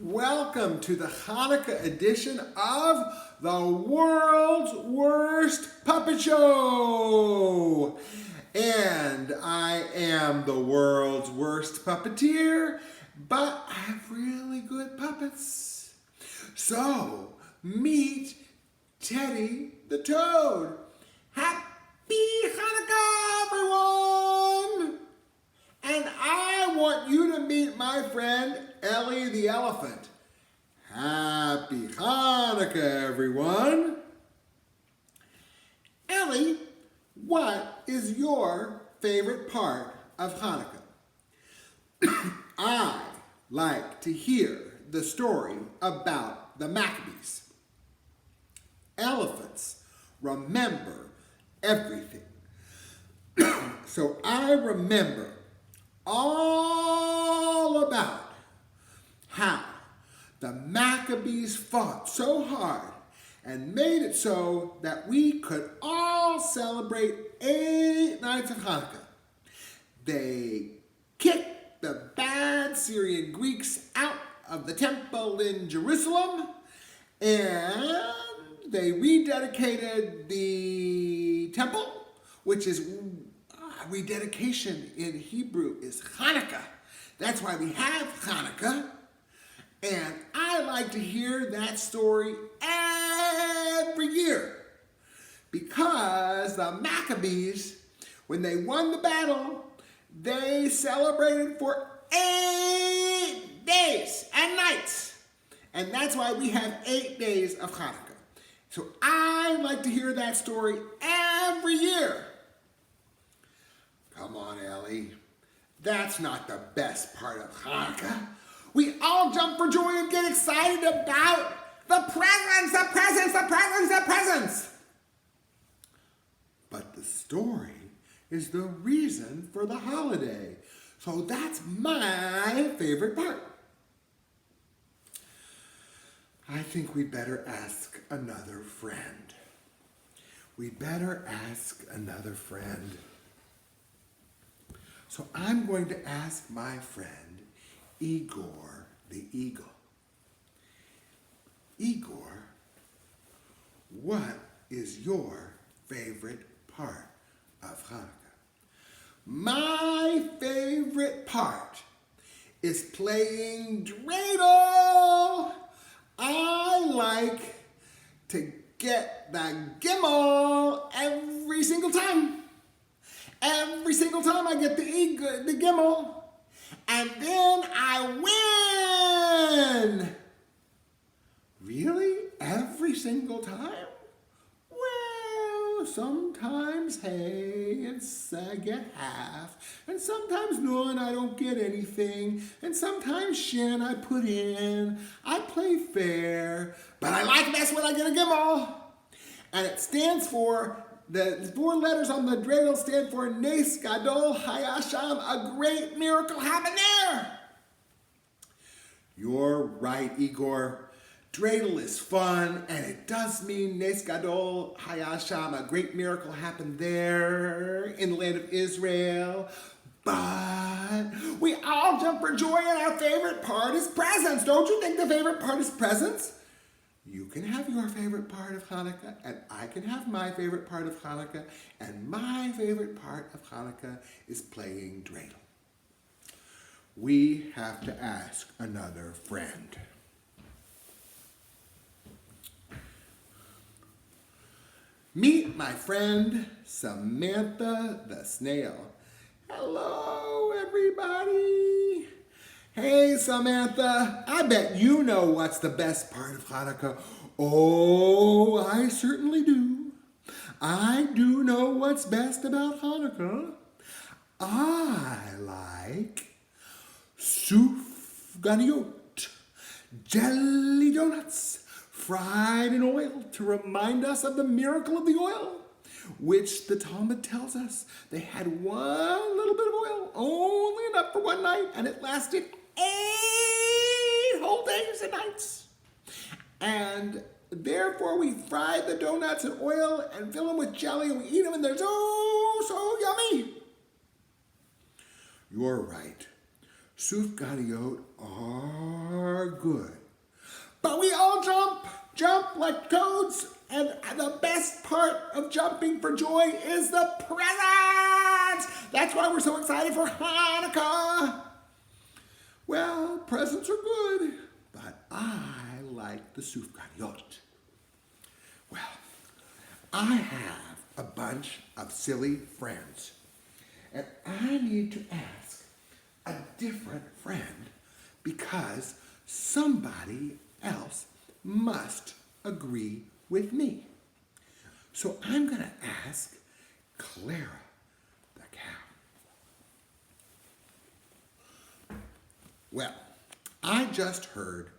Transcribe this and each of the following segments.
Welcome to the Hanukkah edition of the World's Worst Puppet Show. And I am the world's worst puppeteer, but I have really good puppets. So, meet Teddy the Toad. Happy Hanukkah, everyone! And I want you to meet my friend Ellie the Elephant. Happy Hanukkah, everyone! Ellie, what is your favorite part of Hanukkah? I like to hear the story about the Maccabees. Elephants remember everything. So I remember all about how the Maccabees fought so hard and made it so that we could all celebrate 8 nights of Hanukkah. They kicked the bad Syrian Greeks out of the temple in Jerusalem, and they rededicated the temple, which is rededication in Hebrew is Hanukkah. That's why we have Hanukkah. And I like to hear that story every year because the Maccabees, when they won the battle, they celebrated for 8 days and nights. And that's why we have 8 days of Hanukkah. So I like to hear that story every year. Come on, Ellie. That's not the best part of Hanukkah. We all jump for joy and get excited about the presents, the presents, the presents, the presents. But the story is the reason for the holiday. So that's my favorite part. I think we better ask another friend. We better ask another friend. So I'm going to ask my friend, Igor the Eagle. Igor, what is your favorite part of Hanukkah? My favorite part is playing dreidel. I like to get the gimmel every single time. Every single time I get the gimmel, and then I win. Really? Every single time? Well, sometimes, hey, I get half, and sometimes no, and I don't get anything, and sometimes shin I put in. I play fair, but I like best when I get a gimmel. And it stands for, the 4 letters on the dreidel stand for Nes Gadol Hayasham, a great miracle happened there. You're right, Igor. Dreidel is fun, and it does mean Nes Gadol Hayasham, a great miracle happened there in the land of Israel. But we all jump for joy, and our favorite part is presents. Don't you think the favorite part is presents? You can have your favorite part of Hanukkah, and I can have my favorite part of Hanukkah, and my favorite part of Hanukkah is playing dreidel. We have to ask another friend. Meet my friend, Samantha the Snail. Hello, everybody. Hey, Samantha, I bet you know what's the best part of Hanukkah. Oh, I certainly do. I do know what's best about Hanukkah. I like sufganiyot, jelly donuts, fried in oil to remind us of the miracle of the oil, which the Talmud tells us they had one little bit of oil, only enough for one night, and it lasted 8 whole days and nights. And therefore we fry the donuts in oil and fill them with jelly, and we eat them, and they're so yummy. You're right. Sufganiyot are good. But we all jump like toads, and the best part of jumping for joy is the presents! That's why we're so excited for Hanukkah. Well, presents are good, but I like the sufganiyot. Well, I have a bunch of silly friends, and I need to ask a different friend because somebody else must agree with me. So I'm going to ask Clara the Cow. Well, I just heard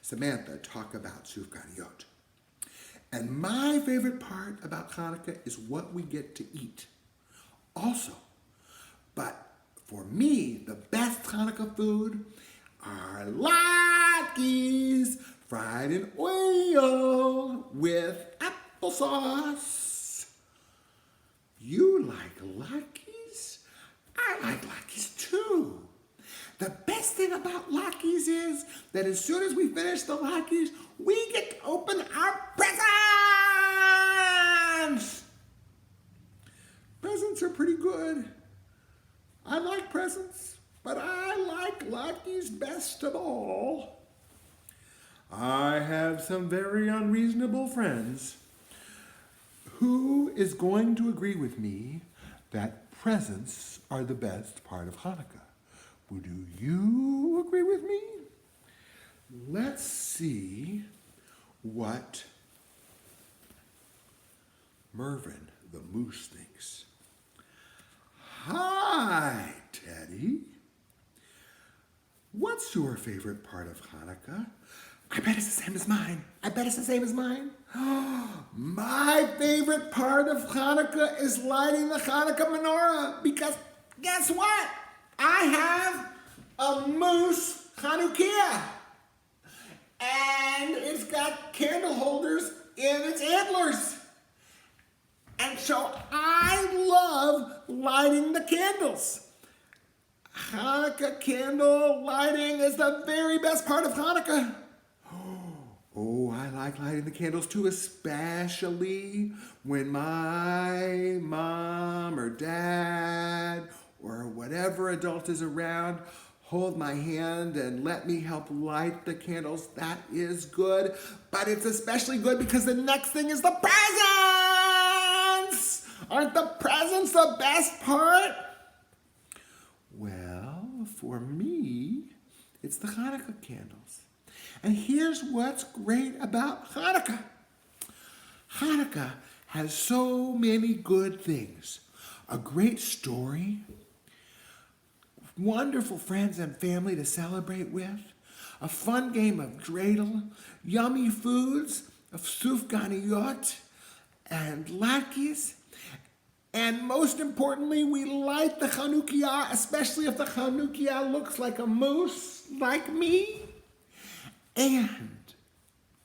Samantha talk about sufganiyot. And my favorite part about Hanukkah is what we get to eat. Also, but for me, the best Hanukkah food are latkes fried in oil with applesauce. You like latkes? I like latkes too. The best thing about latkes is that as soon as we finish the latkes, we get to open our presents! Presents are pretty good. I like presents, but I like latkes best of all. I have some very unreasonable friends. Who is going to agree with me that presents are the best part of Hanukkah? Do you agree with me? Let's see what Merlin the Moose thinks. Hi, Teddy. What's your favorite part of Hanukkah? I bet it's the same as mine. My favorite part of Hanukkah is lighting the Hanukkah menorah because guess what? I have a moose Chanukah, and it's got candle holders in its antlers. And so I love lighting the candles. Hanukkah candle lighting is the very best part of Hanukkah. Oh, I like lighting the candles too, especially when my mom or dad or whatever adult is around hold my hand and let me help light the candles. That is good, but it's especially good because the next thing is the presents! Aren't the presents the best part? Well, for me, it's the Hanukkah candles. And here's what's great about Hanukkah. Hanukkah has so many good things. A great story, wonderful friends and family to celebrate with, a fun game of dreidel, yummy foods of sufganiyot and latkes, and most importantly, we light the Chanukah, especially if the Chanukah looks like a moose, like me. And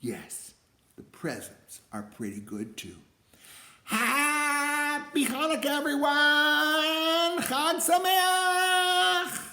yes, the presents are pretty good too. Happy Hanukkah, everyone! Chag Sameach!